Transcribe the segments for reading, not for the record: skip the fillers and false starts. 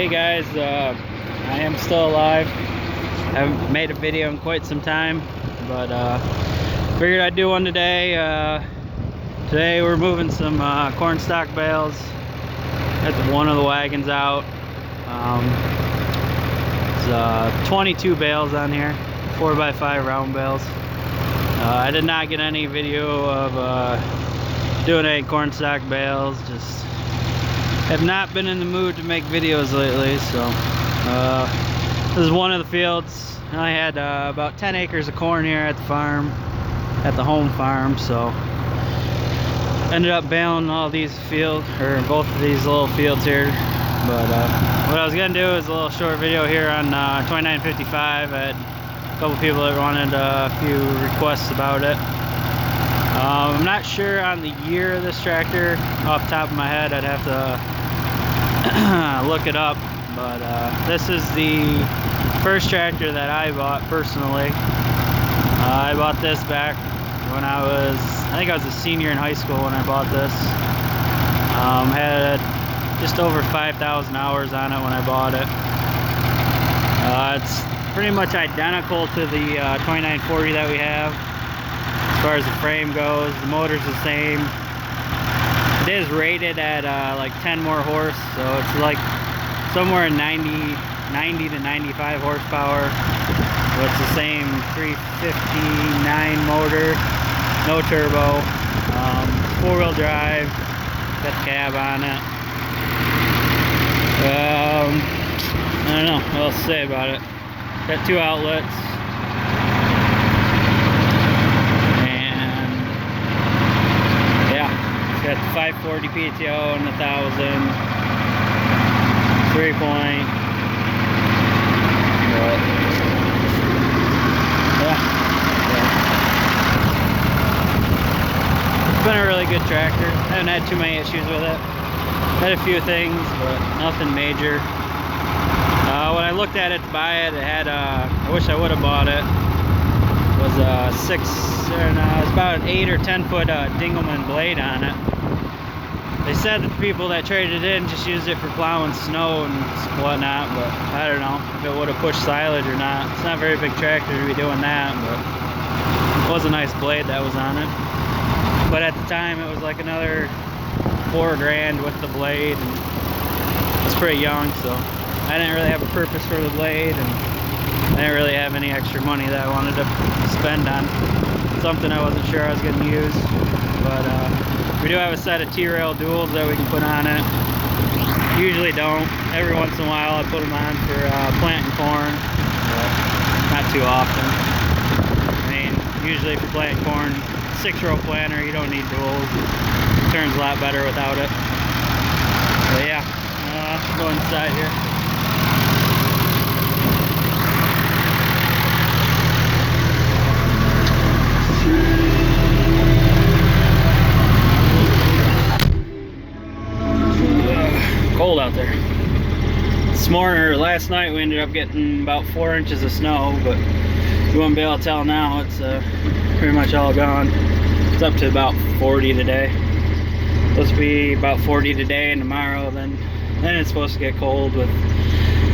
Hey guys, I am still alive. I haven't made a video in quite some time, but figured I'd do one today. Today we're moving some cornstalk bales. Got one of the wagons out. It's 22 bales on here, 4x5 round bales. I did not get any video of doing any cornstalk bales. Just have not been in the mood to make videos lately, so this is one of the fields. I had about 10 acres of corn here at the farm, at the home farm, so ended up baling all these fields, or both of these little fields here. But what I was gonna do is a little short video here on 2955. I had a couple people that wanted a few requests about it. I'm not sure on the year of this tractor off the top of my head. I'd have to look it up, but this is the first tractor that I bought personally. I bought this back when I think I was a senior in high school when I bought this. Had just over 5,000 hours on it when I bought it. It's pretty much identical to the 2940 that we have. As far as the frame goes, the motor's the same. It is rated at like 10 more horse, so it's like somewhere in 90 to 95 horsepower. So it's the same 359 motor, no turbo, four-wheel drive, got the cab on it. I don't know what else to say about it. Got two outlets. Got the 540 PTO and the 1000 3-point. But yeah, it's been a really good tractor. I haven't had too many issues with it. Had a few things, but nothing major. When I looked at it to buy it, it had I wish I would have bought it. It was it's about an 8 or 10 foot Dingleman blade on it. They said that the people that traded it in just used it for plowing snow and whatnot, but I don't know if it would have pushed silage or not. It's not a very big tractor to be doing that, but it was a nice blade that was on it. But at the time it was like another $4 grand with the blade, and it was pretty young, so I didn't really have a purpose for the blade, and I didn't really have any extra money that I wanted to spend on something I wasn't sure I was going to use. But we do have a set of T-rail duals that we can put on it. Usually don't. Every once in a while I put them on for planting corn, but not too often. I mean, usually for planting corn, 6-row planter, you don't need duals. It turns a lot better without it. But yeah, go inside here. Cold out there. This morning, or last night, we ended up getting about 4 inches of snow, but you won't be able to tell now. It's pretty much all gone. It's up to about 40 today. It's supposed to be about 40 today and tomorrow. Then it's supposed to get cold with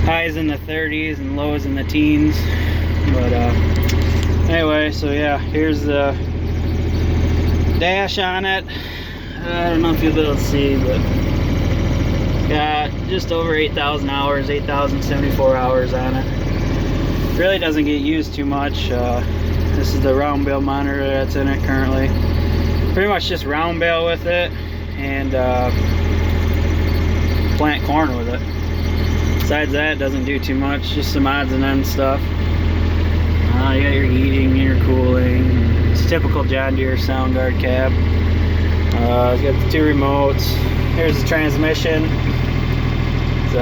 highs in the 30s and lows in the teens. But anyway, so yeah, here's the dash on it. I don't know if you'll be able to see, but got just over 8,000 hours, 8,074 hours on it. Really doesn't get used too much. This is the round bale monitor that's in it currently. Pretty much just round bale with it and plant corn with it. Besides that, it doesn't do too much, just some odds and ends stuff. You got your heating, your cooling. It's a typical John Deere sound guard cab. It's got the two remotes. Here's the transmission. It's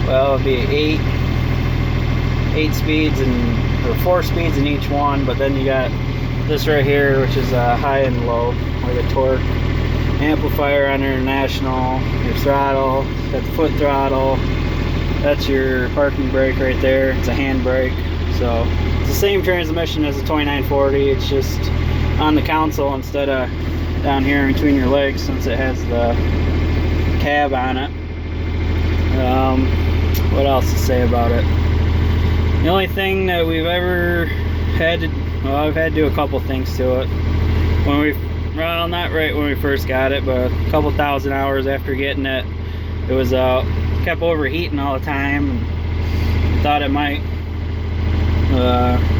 well, it'd be eight speeds or 4 speeds in each one, but then you got this right here, which is high and low, like a torque amplifier on international. Your throttle, got the foot throttle. That's your parking brake right there. It's a hand brake. So it's the same transmission as the 2940. It's just on the console instead of down here in between your legs, since it has the cab on it. What else to say about it? The only thing that we've ever had to, well, I've had to do a couple things to it. Well, not right when we first got it, but a couple thousand hours after getting it, it was kept overheating all the time, and thought it might.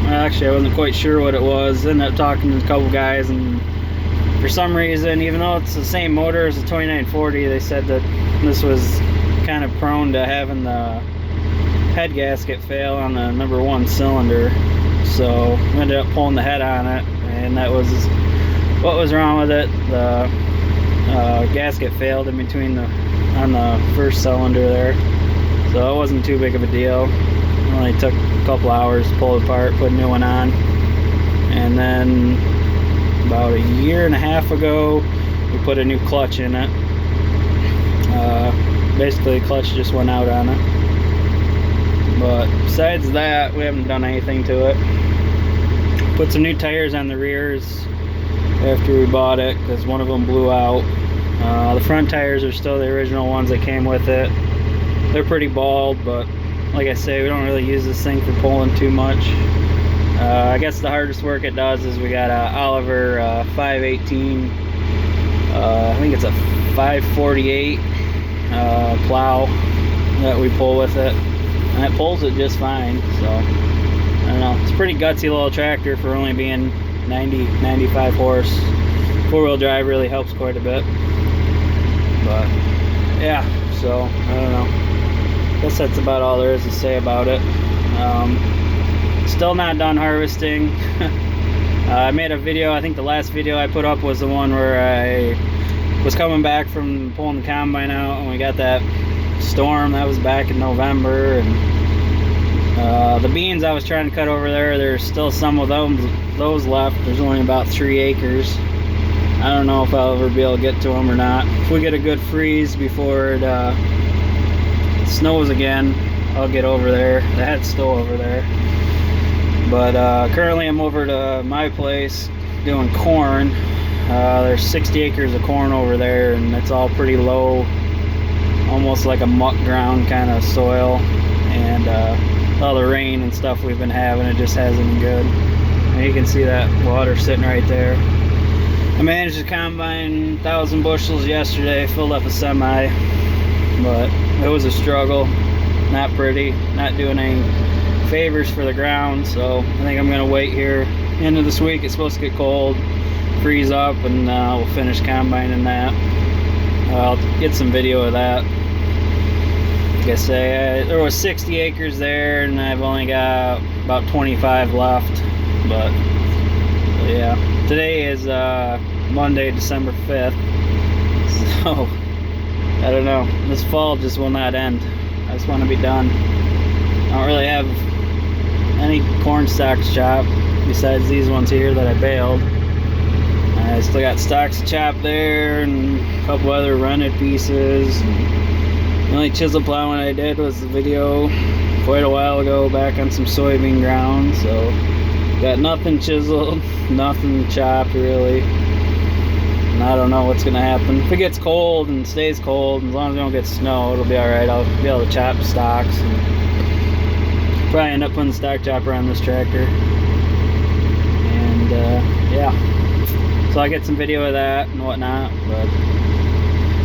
Actually, I wasn't quite sure what it was. Ended up talking to a couple guys, and for some reason, even though it's the same motor as the 2940, they said that this was kind of prone to having the head gasket fail on the #1 cylinder. So we ended up pulling the head on it, and that was what was wrong with it. The gasket failed in between on the first cylinder there, so it wasn't too big of a deal. It only took a couple hours to pull it apart, put a new one on. And then about a year and a half ago, we put a new clutch in it. Basically, the clutch just went out on it. But besides that, we haven't done anything to it. Put some new tires on the rears after we bought it, because one of them blew out. The front tires are still the original ones that came with it. They're pretty bald, but like I say, we don't really use this thing for pulling too much. I guess the hardest work it does is we got a Oliver 518. I think it's a 548 plow that we pull with it, and it pulls it just fine. So I don't know, it's a pretty gutsy little tractor for only being 95 horse. Four-wheel drive really helps quite a bit. But yeah, so I don't know, I guess that's about all there is to say about it. Still not done harvesting. I made a video, I think the last video I put up was the one where I was coming back from pulling the combine out, and we got that storm. That was back in November. And the beans I was trying to cut over there, there's still some of those left. There's only about 3 acres. I don't know if I'll ever be able to get to them or not. If we get a good freeze before it snows again, I'll get over there. The head's still over there. But currently I'm over to my place doing corn. There's 60 acres of corn over there, and it's all pretty low, almost like a muck ground kind of soil. And all the rain and stuff we've been having, it just hasn't been good. And you can see that water sitting right there. I managed to combine 1,000 bushels yesterday, filled up a semi, but it was a struggle. Not pretty, not doing any favors for the ground. So I think I'm gonna wait here. End of this week, it's supposed to get cold, freeze up, and we'll finish combining that. I'll get some video of that. Like I say, there was 60 acres there, and I've only got about 25 left. But yeah, today is Monday, December 5th. So I don't know, this fall just will not end. I just want to be done. I don't really have any corn stalks chopped besides these ones here that I baled. I still got stalks to chop there, and a couple other rented pieces. The only chisel plowing I did was the video quite a while ago back on some soybean ground. So got nothing chiseled, nothing chopped really. And I don't know what's gonna happen. If it gets cold and stays cold, as long as we don't get snow, it'll be alright. I'll be able to chop stalks, and probably end up putting the stock chopper on this tractor. And yeah, so I'll get some video of that and whatnot. But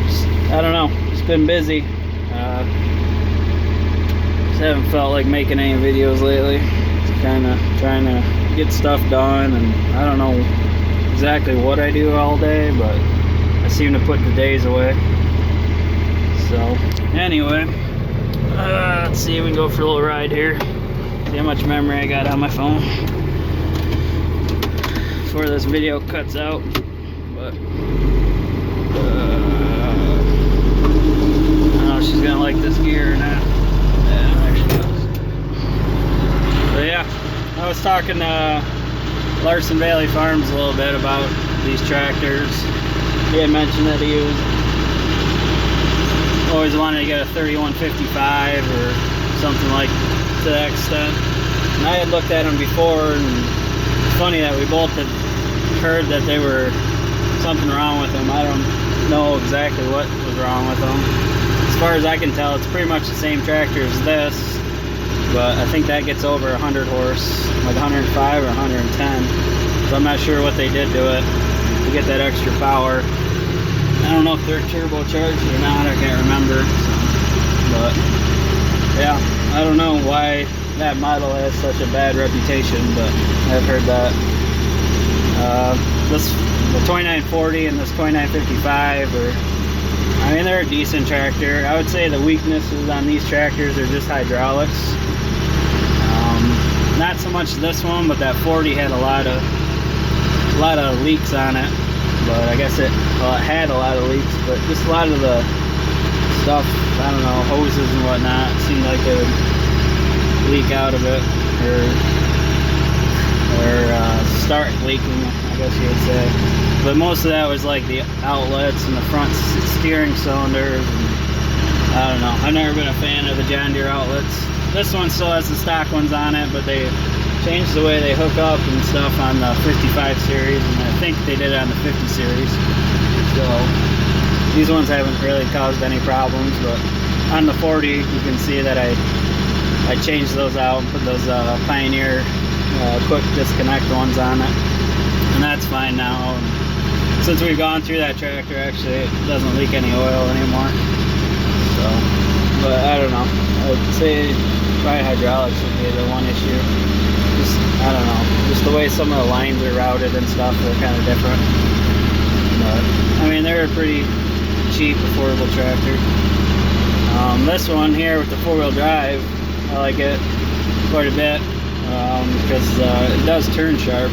just, I don't know, it's been busy. Just haven't felt like making any videos lately. Just kind of trying to get stuff done, and I don't know exactly what I do all day, but I seem to put the days away. So anyway, let's see, we can go for a little ride here, see how much memory I got on my phone before this video cuts out. But I don't know if she's gonna like this gear or not. Yeah, there she goes. But yeah, I was talking to Larson Valley Farms a little bit about these tractors. He had mentioned that he was always wanted to get a 3155 or something like to that extent. And I had looked at them before, and it's funny that we both had heard that they were something wrong with them. I don't know exactly what was wrong with them. As far as I can tell, it's pretty much the same tractor as this, but I think that gets over 100 horse, like 105 or 110. So I'm not sure what they did to it to get that extra power. I don't know if they're turbocharged or not, I can't remember. But yeah, I don't know why that model has such a bad reputation, but I've heard that. The 2940 and this 2955 I mean, they're a decent tractor. I would say the weaknesses on these tractors are just hydraulics. Not so much this one, but that 40 had a lot of leaks on it. But I guess it had a lot of leaks, but just a lot of the stuff, I don't know, hoses and whatnot, seemed like they would leak out of it, or start leaking, I guess you would say. But most of that was like the outlets and the front steering cylinders. And I don't know, I've never been a fan of the John Deere outlets. This one still has the stock ones on it, but they changed the way they hook up and stuff on the 55 series, and I think they did it on the 50 series. So these ones haven't really caused any problems, but on the 40 you can see that I changed those out and put those Pioneer quick disconnect ones on it, and that's fine now. And since we've gone through that tractor, actually it doesn't leak any oil anymore. So, but I don't know, I would say probably hydraulics would be the one issue. Just, I don't know, just the way some of the lines are routed and stuff, they're kind of different. But I mean, they're a pretty cheap, affordable tractor. This one here with the 4-wheel drive, I like it quite a bit, because it does turn sharp.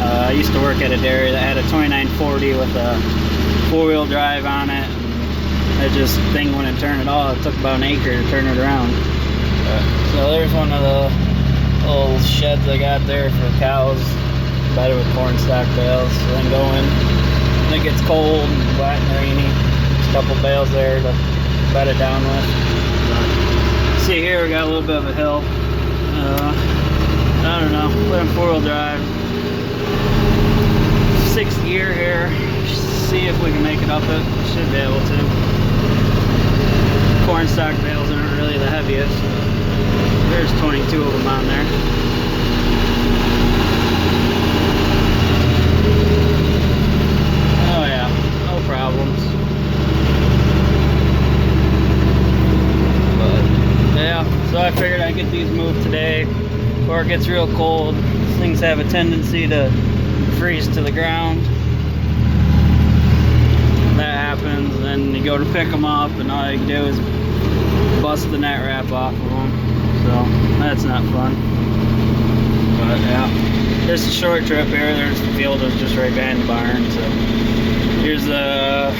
I used to work at a dairy that had a 2940 with a 4-wheel drive on it, and that just thing wouldn't turn at all. It took about an acre to turn it around. So there's one of the little sheds I got there for cows, bedded with cornstalk bales. So then go in when it gets cold and wet and rainy, there's a couple bales there to bed it down with. See here, we got a little bit of a hill. I don't know, put in 4-wheel drive. 6th gear here. See if we can make it up it. Should be able to. Cornstalk bales aren't really the heaviest. There's 22 of them on there. Oh yeah, no problems. But yeah, so I figured I'd get these moved today before it gets real cold. These things have a tendency to freeze to the ground. That happens, and then you go to pick them up, and all you can do is bust the net wrap off of them. So that's not fun. But yeah, just a short trip here. There's the field is just right behind the barn. So here's the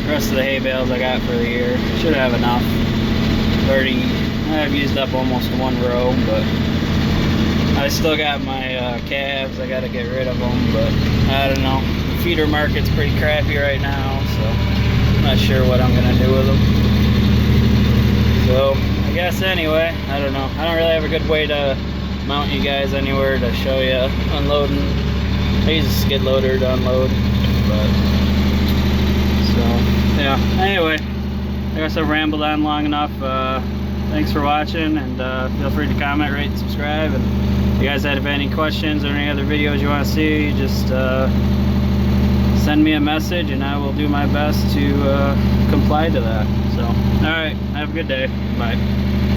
rest of the hay bales I got for the year. Should have enough. I've used up almost one row, but I still got my calves. I got to get rid of them, but I don't know. The feeder market's pretty crappy right now, so I'm not sure what I'm gonna do with them. So I guess anyway, I don't know. I don't really have a good way to mount you guys anywhere to show you unloading. I use a skid loader to unload, but so yeah. Anyway, I guess I've rambled on long enough. Thanks for watching, and feel free to comment, rate, and subscribe. And if you guys have any questions or any other videos you want to see, just send me a message and I will do my best to comply to that. So, alright, have a good day. Bye.